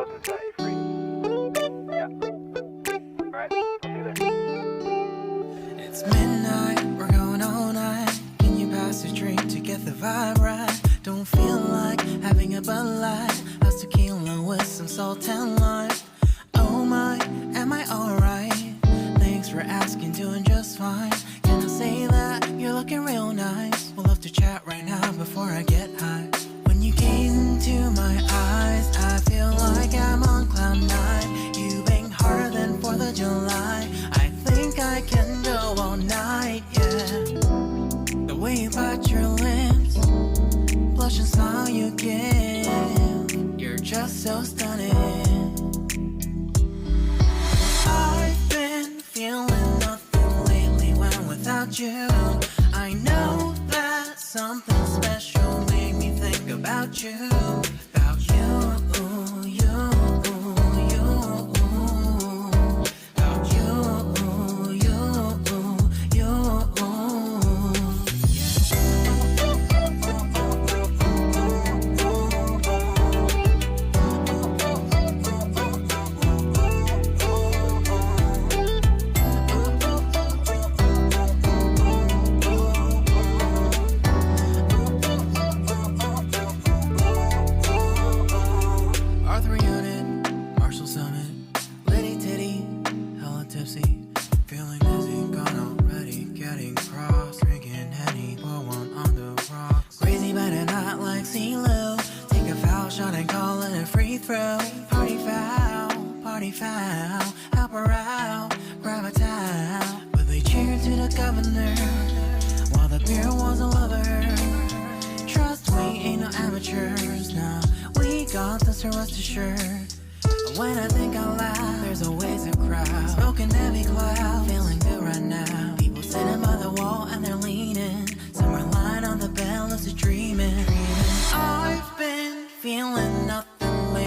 goes and set you free. Yeah. Alright, I'll do this. It's midnight, we're going all night. Can you pass a drink to get the vibe right? Don't feel like having a Bud Light. How's tequila with some salt and lime? Oh my, am I alright? Thanks for asking, doing just fine. Can I say that you're looking real nice? We'll have to chat right now before I get high. When you gaze into my eyes, I feel like I'm on cloud nine. You bang harder than 4th of July. I think I can go all night, yeah. The way you bite your lips, blush and smile you give, you're just so stunning. I've been feeling nothing lately when without you. I know that something special made me think about you. About you, you, you. About you, you, you. Arthur Unit, Marshall Summit, Liddy Titty, hella tipsy, feeling dizzy, gone already, getting cross, drinking Henny, pour one on the rocks. Crazy but not like CeeLo, take a foul shot and call it a free throw. Party foul, help her out, grab a towel. But they cheered to the governor, while the beer was a lover. Trust we ain't no amateurs, nah. We got this, so rest assured. But when I think out loud, there's always a crowd. Smoking heavy cloud, feeling good right now. People sitting by the